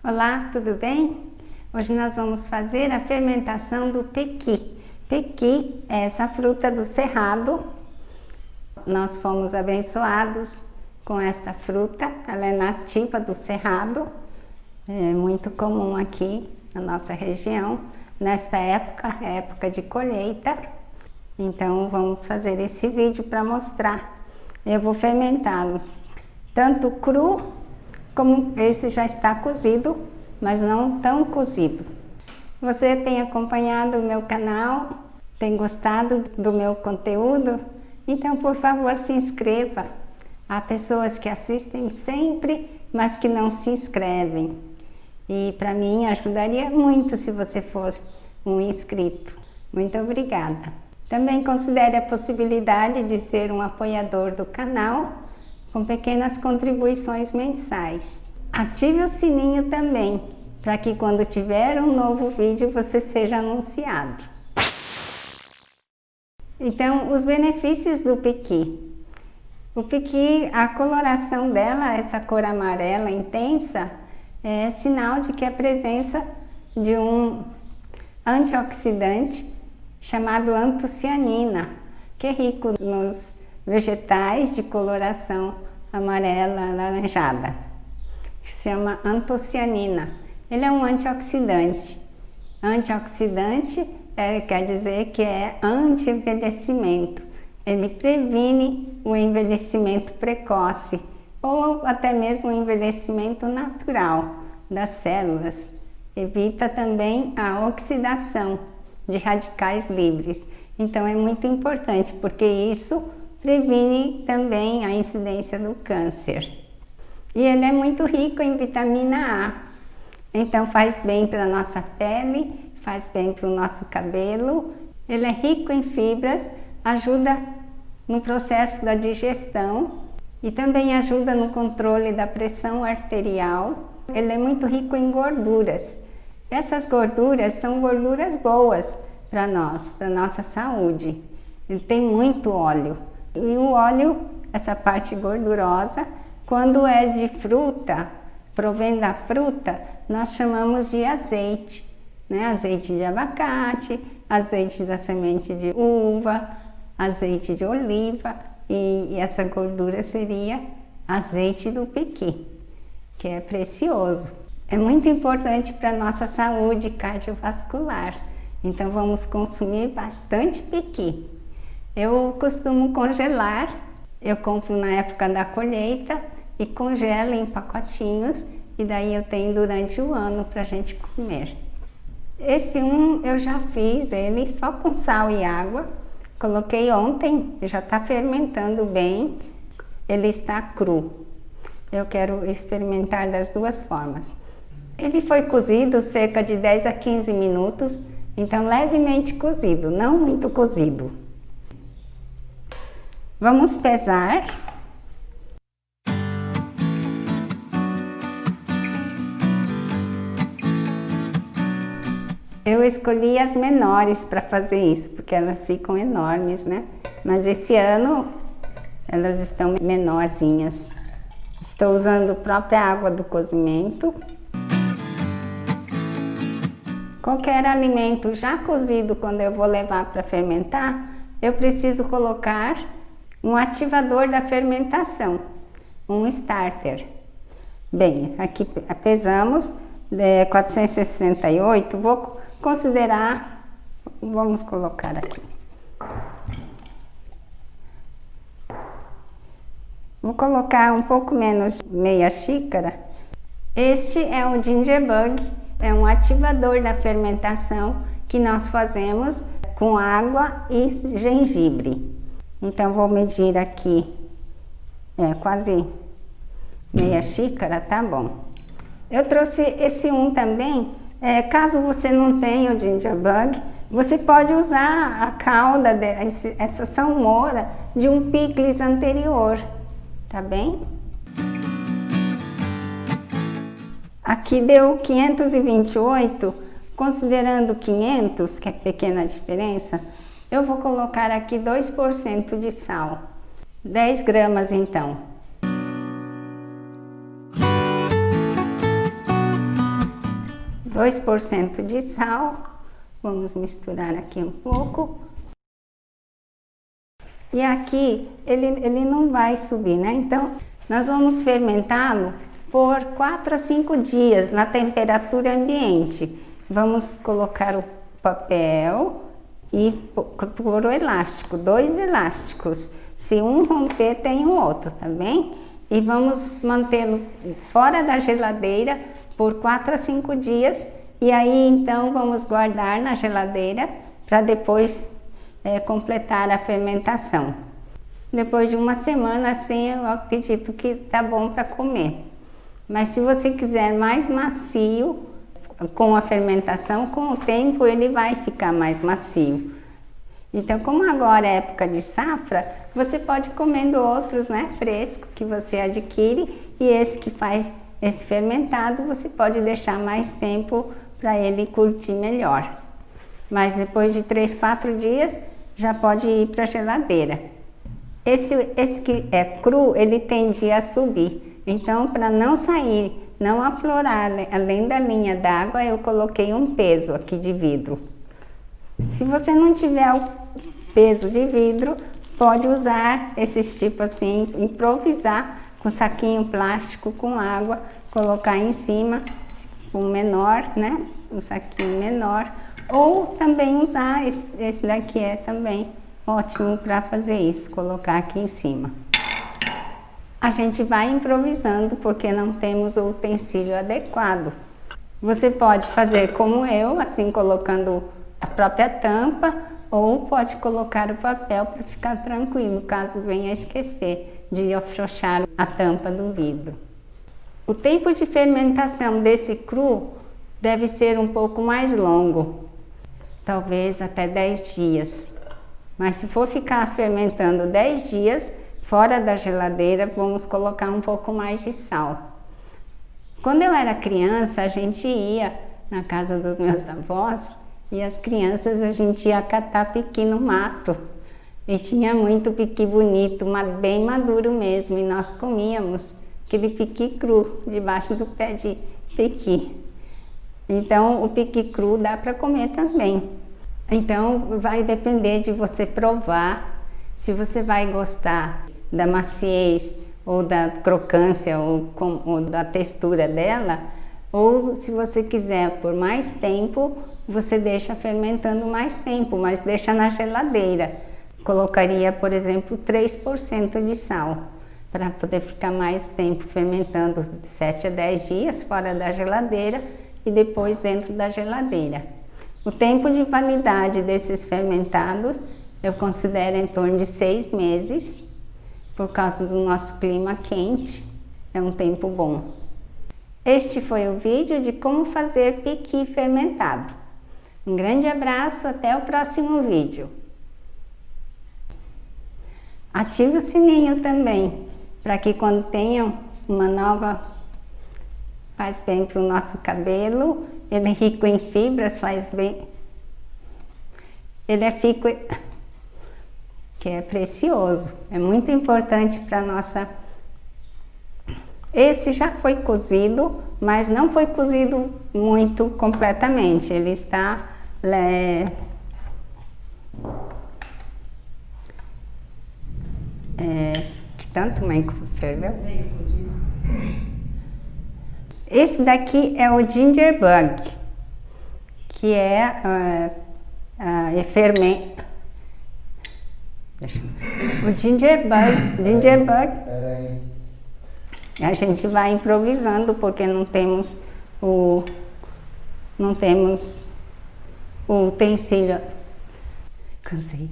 Olá, tudo bem? Hoje nós vamos fazer a fermentação do pequi. Pequi é essa fruta do cerrado. Nós fomos abençoados com esta fruta, ela é nativa do cerrado, é muito comum aqui na nossa região. Nesta época, é época de colheita, então vamos fazer esse vídeo para mostrar. Eu vou fermentá-los, tanto cru, como esse já está cozido, mas não tão cozido. Você tem acompanhado o meu canal, tem gostado do meu conteúdo? Então, por favor, se inscreva. Há pessoas que assistem sempre, mas que não se inscrevem. E para mim ajudaria muito se você fosse um inscrito. Muito obrigada. Também considere a possibilidade de ser um apoiador do canal, com pequenas contribuições mensais. Ative o sininho também, para que quando tiver um novo vídeo você seja anunciado. Então, os benefícios do pequi. O pequi, a coloração dela, essa cor amarela intensa, é sinal de que a presença de um antioxidante chamado antocianina, que é rico nos vegetais de coloração amarela alaranjada, que se chama antocianina. Ele é um antioxidante. Antioxidante quer dizer que é anti-envelhecimento. Ele previne o envelhecimento precoce ou até mesmo o envelhecimento natural das células. Evita também a oxidação de radicais livres. Então é muito importante, porque isso previne também a incidência do câncer. E ele é muito rico em vitamina A. Então faz bem para a nossa pele, faz bem para o nosso cabelo. Ele é rico em fibras, ajuda no processo da digestão e também ajuda no controle da pressão arterial. Ele é muito rico em gorduras. Essas gorduras são gorduras boas para nós, para nossa saúde. Ele tem muito óleo. E o óleo, essa parte gordurosa, quando é de fruta, provém da fruta, nós chamamos de azeite, né? Azeite de abacate, azeite da semente de uva, azeite de oliva, e essa gordura seria azeite do pequi, que é precioso. É muito importante para a nossa saúde cardiovascular, então vamos consumir bastante pequi. Eu costumo congelar, eu compro na época da colheita e congelo em pacotinhos, e daí eu tenho durante o ano para a gente comer. Esse eu já fiz ele só com sal e água, coloquei ontem, já está fermentando bem, ele está cru. Eu quero experimentar das duas formas. Ele foi cozido cerca de 10 a 15 minutos, então levemente cozido, não muito cozido. Vamos pesar. Eu escolhi as menores para fazer isso, porque elas ficam enormes, né? Mas esse ano elas estão menorzinhas. Estou usando a própria água do cozimento. Qualquer alimento já cozido, quando eu vou levar para fermentar, eu preciso colocar um ativador da fermentação, um starter. Bem, aqui pesamos 468, vou considerar, vamos colocar aqui. Vou colocar um pouco menos, meia xícara. Este é o Gingerbug, é um ativador da fermentação que nós fazemos com água e gengibre. Então vou medir aqui, quase meia xícara, tá bom. Eu trouxe esse também, caso você não tenha o Gingerbug, você pode usar a calda, essa salmoura de um picles anterior, tá bem? Aqui deu 528, considerando 500, que é pequena diferença, eu vou colocar aqui 2% de sal, 10 gramas então. 2% de sal. Vamos misturar aqui um pouco. E aqui ele não vai subir, né? Então, nós vamos fermentá-lo por 4 a 5 dias na temperatura ambiente. Vamos colocar o papel e pôr o elástico, 2 elásticos. Se um romper, tem o outro, tá bem? E vamos mantê-lo fora da geladeira por 4 a 5 dias. E aí, então, vamos guardar na geladeira para depois completar a fermentação. Depois de uma semana, assim, eu acredito que tá bom para comer. Mas se você quiser mais macio, com a fermentação, com o tempo ele vai ficar mais macio. Então, como agora é época de safra, você pode ir comendo outros, né, fresco que você adquire, e esse que faz esse fermentado, você pode deixar mais tempo para ele curtir melhor. Mas depois de 3, 4 dias, já pode ir para a geladeira. Esse que é cru, ele tende a subir. Então, para não sair, não aflorar além da linha d'água, eu coloquei um peso aqui de vidro. Se você não tiver o peso de vidro, pode usar esses tipos assim, improvisar com saquinho plástico com água, colocar em cima, um menor, né? Um saquinho menor. Ou também usar esse daqui é também ótimo para fazer isso, colocar aqui em cima. A gente vai improvisando porque não temos o utensílio adequado. Você pode fazer como eu, assim colocando a própria tampa, ou pode colocar o papel para ficar tranquilo, caso venha a esquecer de afrouxar a tampa do vidro. O tempo de fermentação desse cru deve ser um pouco mais longo. Talvez até 10 dias. Mas se for ficar fermentando 10 dias, fora da geladeira, vamos colocar um pouco mais de sal. Quando eu era criança, a gente ia na casa dos meus avós e as crianças a gente ia catar piqui no mato. E tinha muito piqui bonito, bem maduro mesmo, e nós comíamos aquele piqui cru debaixo do pé de piqui. Então, o piqui cru dá para comer também. Então, vai depender de você provar se você vai gostar da maciez ou da crocância ou da textura dela, ou se você quiser por mais tempo, você deixa fermentando mais tempo, mas deixa na geladeira. Colocaria, por exemplo, 3% de sal, para poder ficar mais tempo fermentando, 7 a 10 dias fora da geladeira e depois dentro da geladeira. O tempo de validade desses fermentados eu considero em torno de 6 meses, por causa do nosso clima quente, é um tempo bom. Este foi o vídeo de como fazer piqui fermentado. Um grande abraço, até o próximo vídeo. Ative o sininho também, para que quando tenham uma nova, faz bem para o nosso cabelo, ele é rico em fibras, faz bem, ele é rico, que é precioso, é muito importante para nossa. Esse já foi cozido, mas não foi cozido muito completamente, ele está que tanto mãe ferveu. Esse daqui é o ginger bug, que é fermento. O ginger bug, a gente vai improvisando porque não temos o utensílio. Cansei.